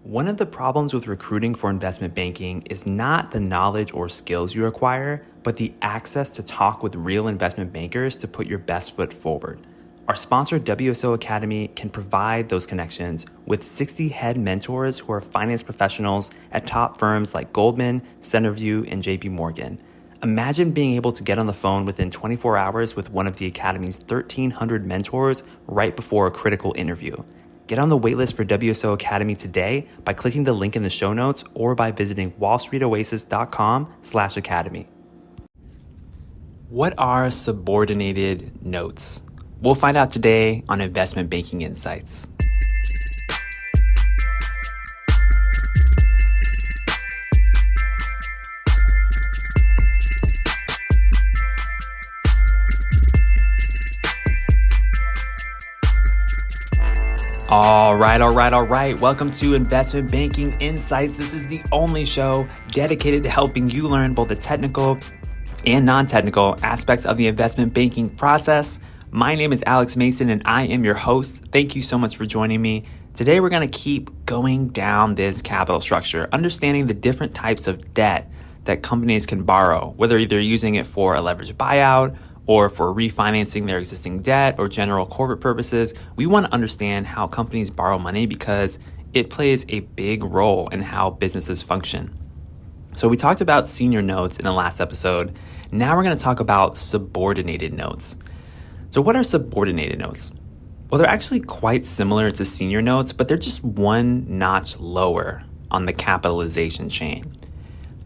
One of the problems with recruiting for investment banking is not the knowledge or skills you acquire, but the access to talk with real investment bankers to put your best foot forward. Our sponsor, WSO Academy, can provide those connections with 60 head mentors who are finance professionals at top firms like Goldman, Centerview, and JP Morgan. Imagine being able to get on the phone within 24 hours with one of the Academy's 1,300 mentors right before a critical interview. Get on the waitlist for WSO Academy today by clicking the link in the show notes or by visiting wallstreetoasis.com/academy. What are subordinated notes? We'll find out today on Investment Banking Insights. All right. Welcome to Investment Banking Insights. This is the only show dedicated to helping you learn both the technical and non-technical aspects of the investment banking process. My name is Alex Mason and I am your host. Thank you so much for joining me. Today we're going to keep going down this capital structure, understanding the different types of debt that companies can borrow, whether they're using it for a leveraged buyout or for refinancing their existing debt or general corporate purposes. We want to understand how companies borrow money because it plays a big role in how businesses function. So we talked about senior notes in the last episode. Now we're going to talk about subordinated notes. So what are subordinated notes? Well, they're actually quite similar to senior notes, but they're just one notch lower on the capitalization chain.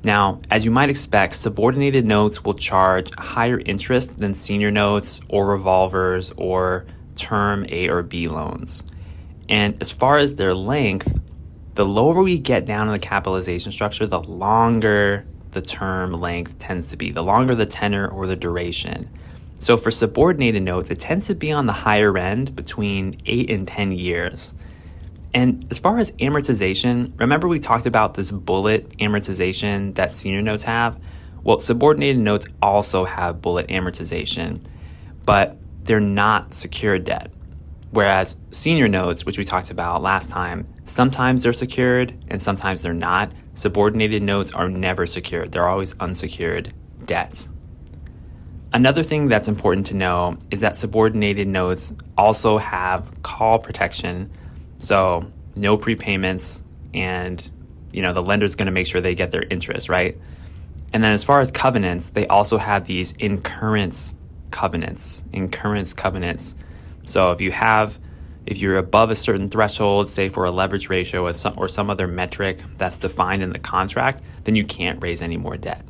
Now, as you might expect, subordinated notes will charge higher interest than senior notes or revolvers or term A or B loans. And as far as their length, the lower we get down in the capitalization structure, the longer the term length tends to be, the longer the tenor or the duration. So for subordinated notes, it tends to be on the higher end between 8 and 10 years. And as far as amortization, remember we talked about this bullet amortization that senior notes have? Well, subordinated notes also have bullet amortization, but they're not secured debt. Whereas senior notes, which we talked about last time, sometimes they're secured and sometimes they're not. Subordinated notes are never secured. They're always unsecured debts. Another thing that's important to know is that subordinated notes also have call protection. So no prepayments and, the lender's going to make sure they get their interest, right? And then as far as covenants, they also have these incurrence covenants. So if you're above a certain threshold, say for a leverage ratio or some other metric that's defined in the contract, then you can't raise any more debt.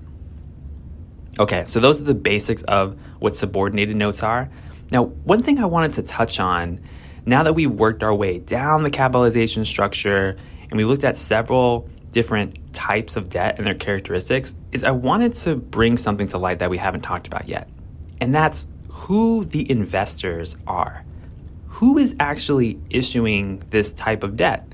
Okay, so those are the basics of what subordinated notes are. Now, one thing I wanted to touch on, now that we've worked our way down the capitalization structure and we looked at several different types of debt and their characteristics, is I wanted to bring something to light that we haven't talked about yet. And that's who the investors are. Who is actually issuing this type of debt?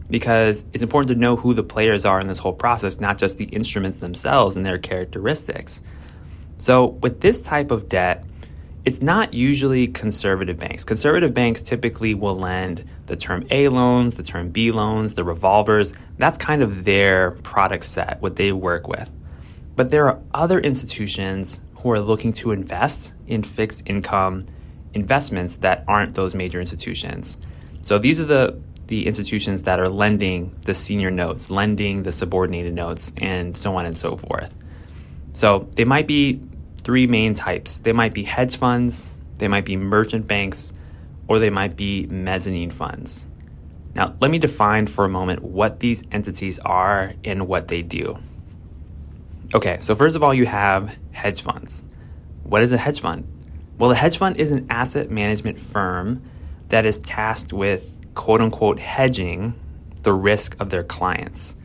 Because it's important to know who the players are in this whole process, not just the instruments themselves and their characteristics. So with this type of debt, it's not usually conservative banks. Conservative banks typically will lend the term A loans, the term B loans, the revolvers. That's kind of their product set, what they work with. But there are other institutions who are looking to invest in fixed income investments that aren't those major institutions. So these are the institutions that are lending the senior notes, lending the subordinated notes, and so on and so forth. So they might be three main types. They might be hedge funds, they might be merchant banks, or they might be mezzanine funds. Now, let me define for a moment what these entities are and what they do. Okay, so first of all, you have hedge funds. What is a hedge fund? Well, a hedge fund is an asset management firm that is tasked with, quote unquote, hedging the risk of their clients.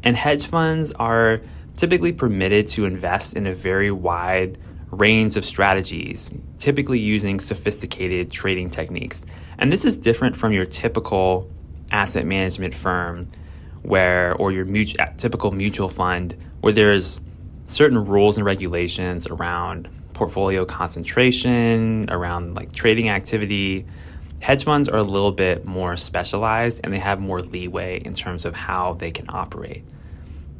And hedge funds are typically permitted to invest in a very wide range of strategies, typically using sophisticated trading techniques. And this is different from your typical asset management firm or your typical mutual fund, where there's certain rules and regulations around portfolio concentration, around like trading activity. Hedge funds are a little bit more specialized and they have more leeway in terms of how they can operate.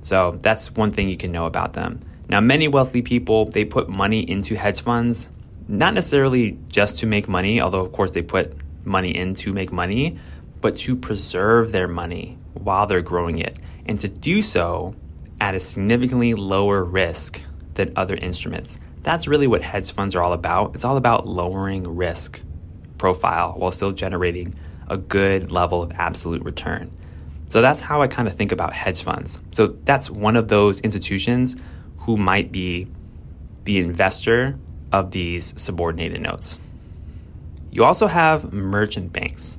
So that's one thing you can know about them. Now, many wealthy people, they put money into hedge funds, not necessarily just to make money, although of course they put money in to make money, but to preserve their money while they're growing it, and to do so at a significantly lower risk than other instruments. That's really what hedge funds are all about. It's all about lowering risk profile while still generating a good level of absolute return. So that's how I kind of think about hedge funds. So that's one of those institutions who might be the investor of these subordinated notes. You also have merchant banks.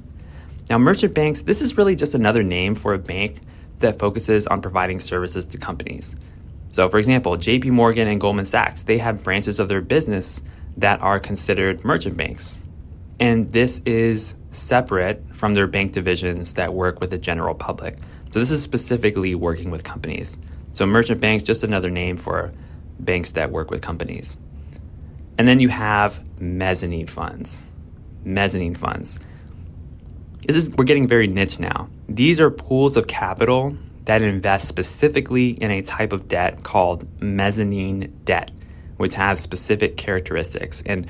Now, merchant banks, this is really just another name for a bank that focuses on providing services to companies. So for example, JP Morgan and Goldman Sachs, they have branches of their business that are considered merchant banks. And this is separate from their bank divisions that work with the general public. So this is specifically working with companies. So merchant banks, just another name for banks that work with companies. And then you have mezzanine funds. Mezzanine funds. We're getting very niche now. These are pools of capital that invest specifically in a type of debt called mezzanine debt, which has specific characteristics. And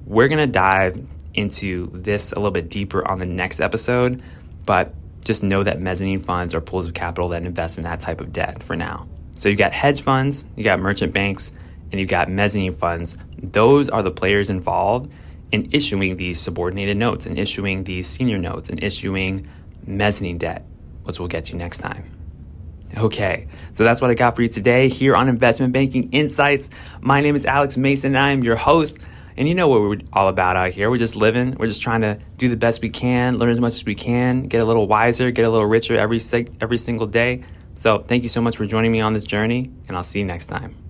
we're going to dive into this a little bit deeper on the next episode, but just know that mezzanine funds are pools of capital that invest in that type of debt for now. So you got hedge funds, you got merchant banks, and you got mezzanine funds. Those are the players involved in issuing these subordinated notes and issuing these senior notes and issuing mezzanine debt, which we'll get to next time. Okay, so that's what I got for you today here on Investment Banking Insights. My name is Alex Mason, and I am your host. And you know what we're all about out here. We're just living. We're just trying to do the best we can, learn as much as we can, get a little wiser, get a little richer every single day. So thank you so much for joining me on this journey, and I'll see you next time.